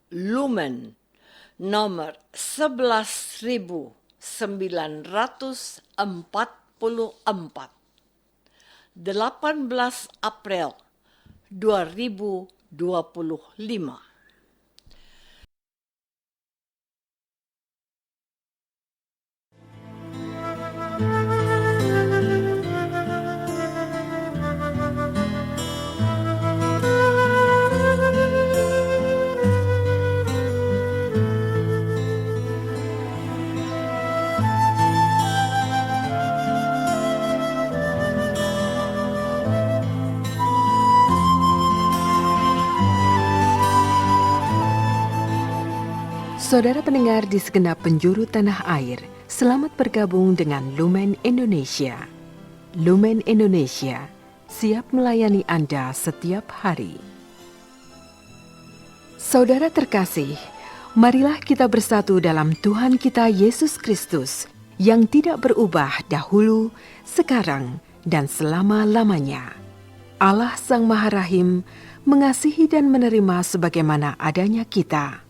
Lumen nomor 11.944, 18 April 2025. Saudara pendengar di segenap penjuru tanah air, selamat bergabung dengan Lumen Indonesia. Lumen Indonesia, siap melayani Anda setiap hari. Saudara terkasih, marilah kita bersatu dalam Tuhan kita Yesus Kristus yang tidak berubah dahulu, sekarang, dan selama-lamanya. Allah Sang Maha Rahim mengasihi dan menerima sebagaimana adanya kita.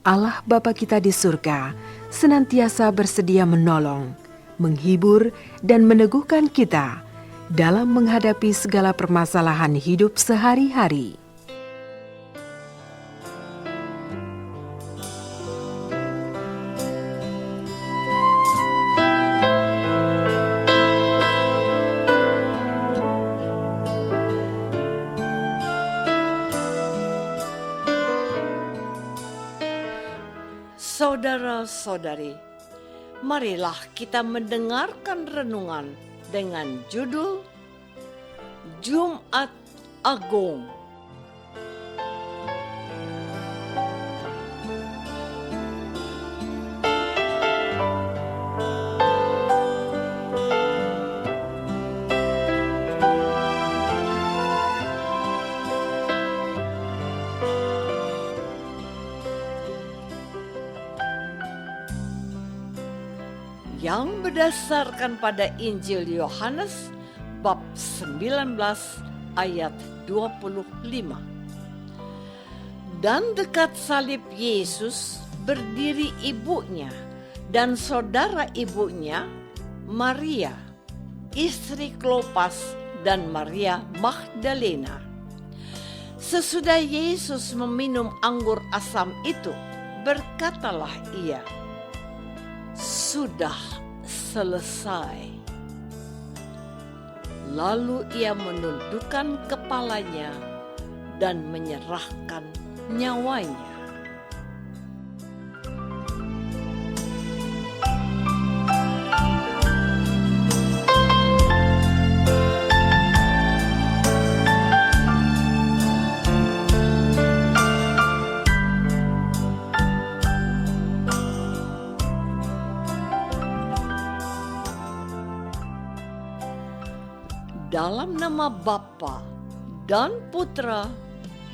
Allah Bapa kita di surga senantiasa bersedia menolong, menghibur, dan meneguhkan kita dalam menghadapi segala permasalahan hidup sehari-hari. Saudara-saudari, marilah kita mendengarkan renungan dengan judul Jumat Agung. Yang berdasarkan pada Injil Yohanes bab 19 ayat 25. Dan dekat salib Yesus berdiri ibunya dan saudara ibunya, Maria, istri Klopas dan Maria Magdalena. Sesudah Yesus meminum anggur asam itu, berkatalah ia, "Sudah selesai." Lalu ia menundukkan kepalanya dan menyerahkan nyawanya. Dalam nama Bapa dan Putra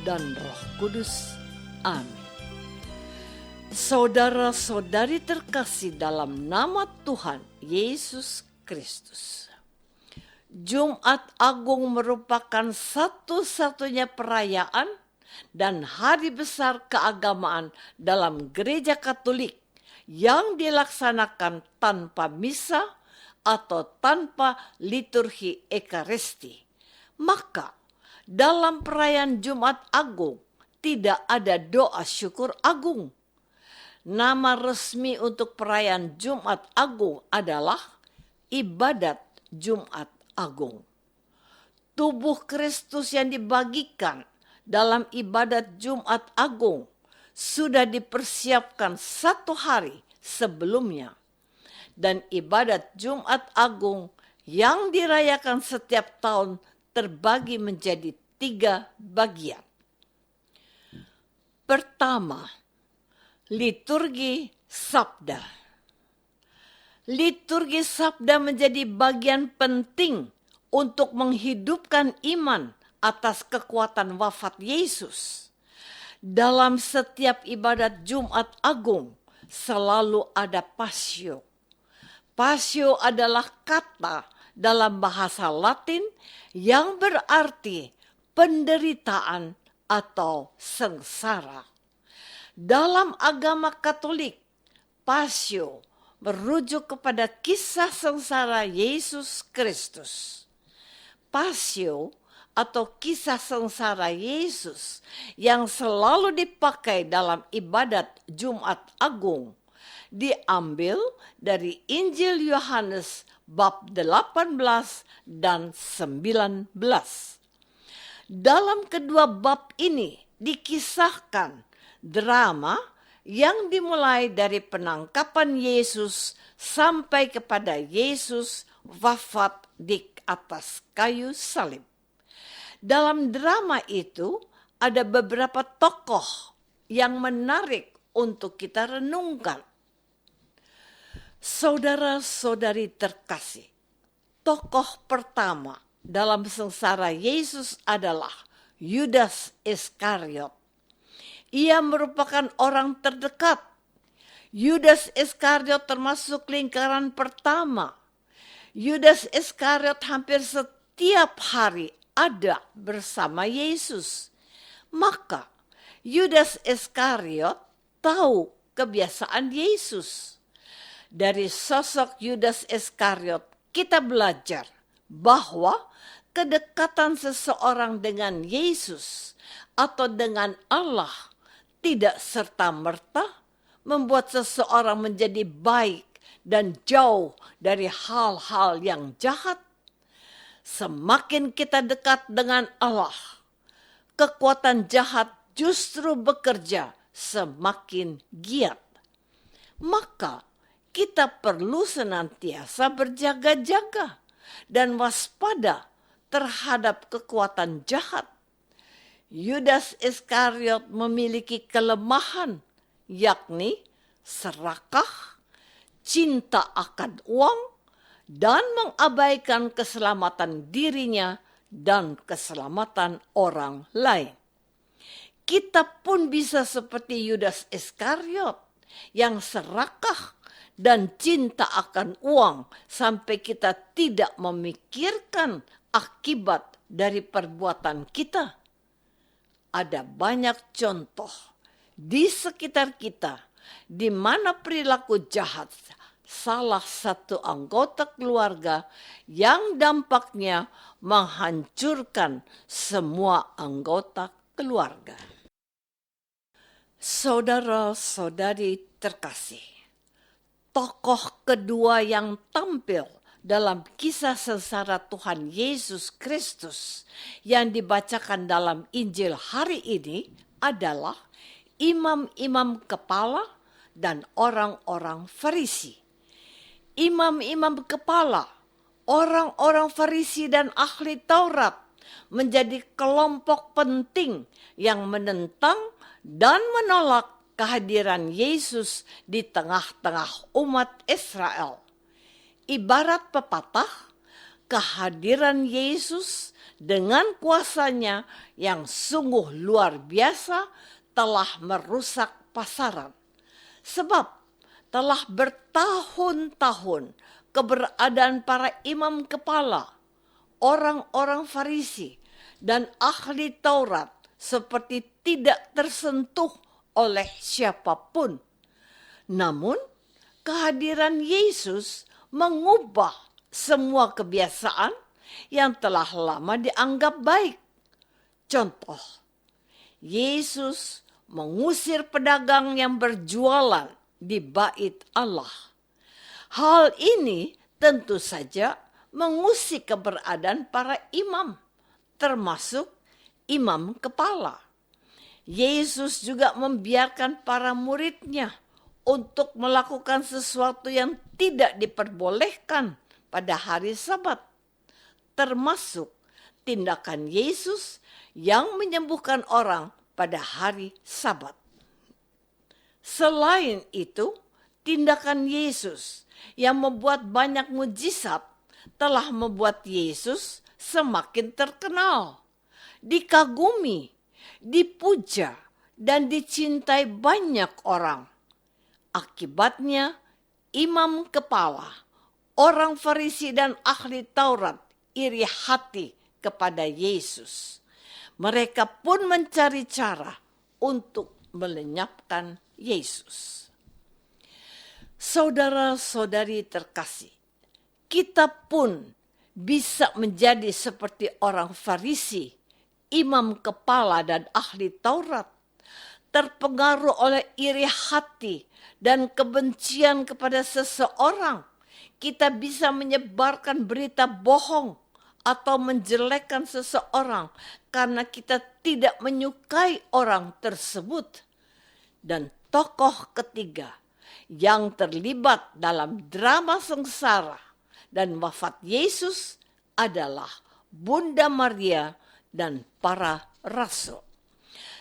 dan Roh Kudus. Amin. Saudara-saudari terkasih dalam nama Tuhan Yesus Kristus. Jumat Agung merupakan satu-satunya perayaan dan hari besar keagamaan dalam Gereja Katolik yang dilaksanakan tanpa misa atau tanpa liturgi Ekaristi. Maka dalam perayaan Jumat Agung tidak ada doa syukur agung. Nama resmi untuk perayaan Jumat Agung adalah ibadat Jumat Agung. Tubuh Kristus yang dibagikan dalam ibadat Jumat Agung sudah dipersiapkan 1 hari sebelumnya. Dan ibadat Jumat Agung yang dirayakan setiap tahun terbagi menjadi 3 bagian. Pertama, liturgi Sabda. Liturgi Sabda menjadi bagian penting untuk menghidupkan iman atas kekuatan wafat Yesus. Dalam setiap ibadat Jumat Agung selalu ada Passio. Passio adalah kata dalam bahasa Latin yang berarti penderitaan atau sengsara. Dalam agama Katolik, Pasio merujuk kepada kisah sengsara Yesus Kristus. Pasio atau kisah sengsara Yesus yang selalu dipakai dalam ibadat Jumat Agung diambil dari Injil Yohanes bab 18 dan 19. Dalam kedua bab ini dikisahkan drama yang dimulai dari penangkapan Yesus sampai kepada Yesus wafat di atas kayu salib. Dalam drama itu ada beberapa tokoh yang menarik untuk kita renungkan. Saudara-saudari terkasih, tokoh pertama dalam sengsara Yesus adalah Yudas Iskariot. Ia merupakan orang terdekat. Yudas Iskariot termasuk lingkaran pertama. Yudas Iskariot hampir setiap hari ada bersama Yesus. Maka Yudas Iskariot tahu kebiasaan Yesus. Dari sosok Yudas Iskariot kita belajar bahwa kedekatan seseorang dengan Yesus atau dengan Allah tidak serta-merta membuat seseorang menjadi baik dan jauh dari hal-hal yang jahat. Semakin kita dekat dengan Allah, kekuatan jahat justru bekerja semakin giat. Maka kita perlu senantiasa berjaga-jaga dan waspada terhadap kekuatan jahat. Yudas Iskariot memiliki kelemahan, yakni serakah, cinta akan uang, dan mengabaikan keselamatan dirinya dan keselamatan orang lain. Kita pun bisa seperti Yudas Iskariot yang serakah dan cinta akan uang sampai kita tidak memikirkan akibat dari perbuatan kita. Ada banyak contoh di sekitar kita di mana perilaku jahat salah satu anggota keluarga yang dampaknya menghancurkan semua anggota keluarga. Saudara-saudari terkasih, tokoh kedua yang tampil dalam kisah sengsara Tuhan Yesus Kristus yang dibacakan dalam Injil hari ini adalah imam-imam kepala dan orang-orang Farisi. Imam-imam kepala, orang-orang Farisi dan ahli Taurat menjadi kelompok penting yang menentang dan menolak kehadiran Yesus di tengah-tengah umat Israel. Ibarat pepatah, kehadiran Yesus dengan kuasanya yang sungguh luar biasa telah merusak pasaran. Sebab telah bertahun-tahun keberadaan para imam kepala, orang-orang Farisi, dan ahli Taurat seperti tidak tersentuh oleh siapapun. Namun, kehadiran Yesus mengubah semua kebiasaan yang telah lama dianggap baik. Contoh, Yesus mengusir pedagang yang berjualan di bait Allah. Hal ini tentu saja mengusik keberadaan para imam, termasuk imam kepala. Yesus juga membiarkan para muridnya untuk melakukan sesuatu yang tidak diperbolehkan pada hari Sabat, termasuk tindakan Yesus yang menyembuhkan orang pada hari Sabat. Selain itu, tindakan Yesus yang membuat banyak mujizat telah membuat Yesus semakin terkenal, dikagumi, dipuja, dan dicintai banyak orang. Akibatnya, imam kepala, orang Farisi dan ahli Taurat iri hati kepada Yesus. Mereka pun mencari cara untuk melenyapkan Yesus. Saudara-saudari terkasih, kita pun bisa menjadi seperti orang Farisi, imam kepala dan ahli Taurat, terpengaruh oleh iri hati dan kebencian kepada seseorang. Kita bisa menyebarkan berita bohong atau menjelekkan seseorang karena kita tidak menyukai orang tersebut. Dan tokoh ketiga yang terlibat dalam drama sengsara dan wafat Yesus adalah Bunda Maria dan para rasul.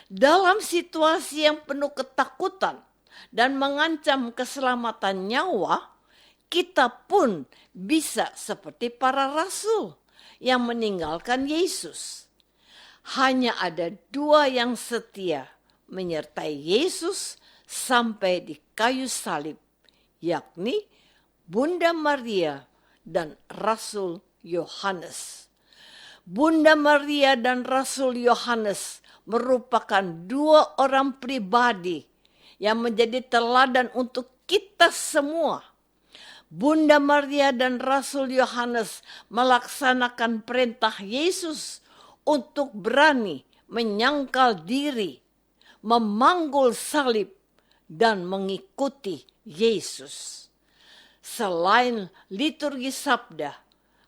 Dalam situasi yang penuh ketakutan dan mengancam keselamatan nyawa, kita pun bisa seperti para rasul yang meninggalkan Yesus. Hanya ada 2 yang setia menyertai Yesus sampai di kayu salib, yakni Bunda Maria dan Rasul Yohanes. Bunda Maria dan Rasul Yohanes merupakan 2 orang pribadi yang menjadi teladan untuk kita semua. Bunda Maria dan Rasul Yohanes melaksanakan perintah Yesus untuk berani menyangkal diri, memanggul salib, dan mengikuti Yesus. Selain liturgi sabda,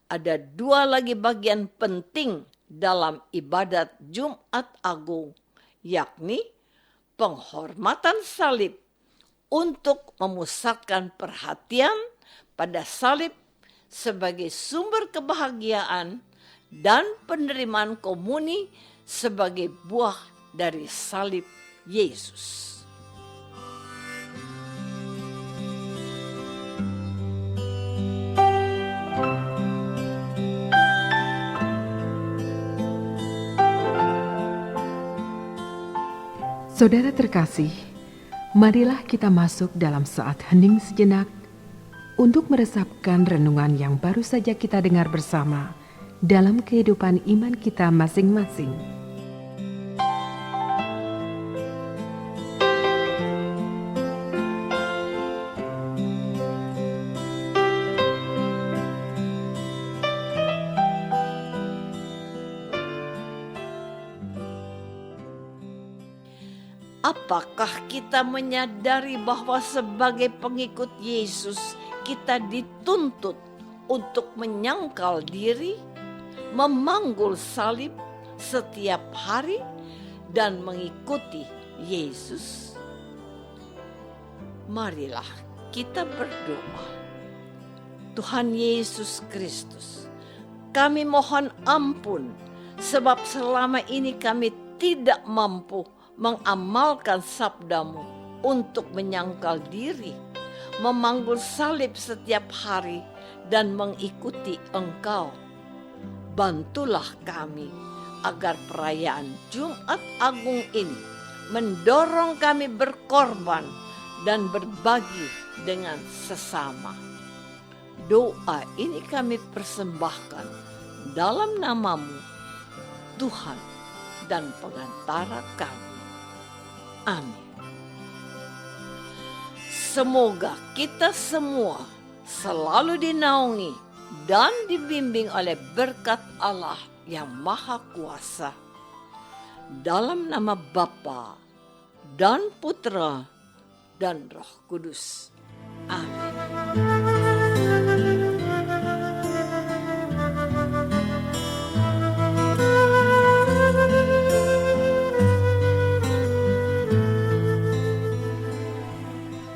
ada 2 lagi bagian penting dalam ibadat Jumat Agung, yakni penghormatan salib untuk memusatkan perhatian pada salib sebagai sumber kebahagiaan dan penerimaan komuni sebagai buah dari salib Yesus. Saudara terkasih, marilah kita masuk dalam saat hening sejenak untuk meresapkan renungan yang baru saja kita dengar bersama dalam kehidupan iman kita masing-masing. Apakah kita menyadari bahwa sebagai pengikut Yesus kita dituntut untuk menyangkal diri, memanggul salib setiap hari, dan mengikuti Yesus? Marilah kita berdoa. Tuhan Yesus Kristus, kami mohon ampun sebab selama ini kami tidak mampu mengamalkan sabdamu untuk menyangkal diri, memanggul salib setiap hari, dan mengikuti Engkau. Bantulah kami agar perayaan Jumat Agung ini mendorong kami berkorban dan berbagi dengan sesama. Doa ini kami persembahkan dalam nama-Mu, Tuhan dan pengantara kami. Amin. Semoga kita semua selalu dinaungi dan dibimbing oleh berkat Allah yang Maha Kuasa. Dalam nama Bapa dan Putra dan Roh Kudus. Amin.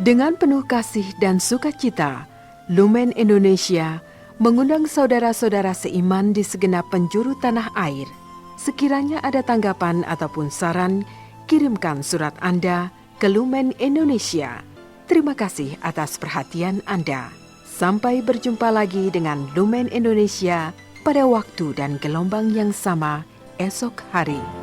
Dengan penuh kasih dan sukacita, Lumen Indonesia mengundang saudara-saudara seiman di segenap penjuru tanah air. Sekiranya ada tanggapan ataupun saran, kirimkan surat Anda ke Lumen Indonesia. Terima kasih atas perhatian Anda. Sampai berjumpa lagi dengan Lumen Indonesia pada waktu dan gelombang yang sama esok hari.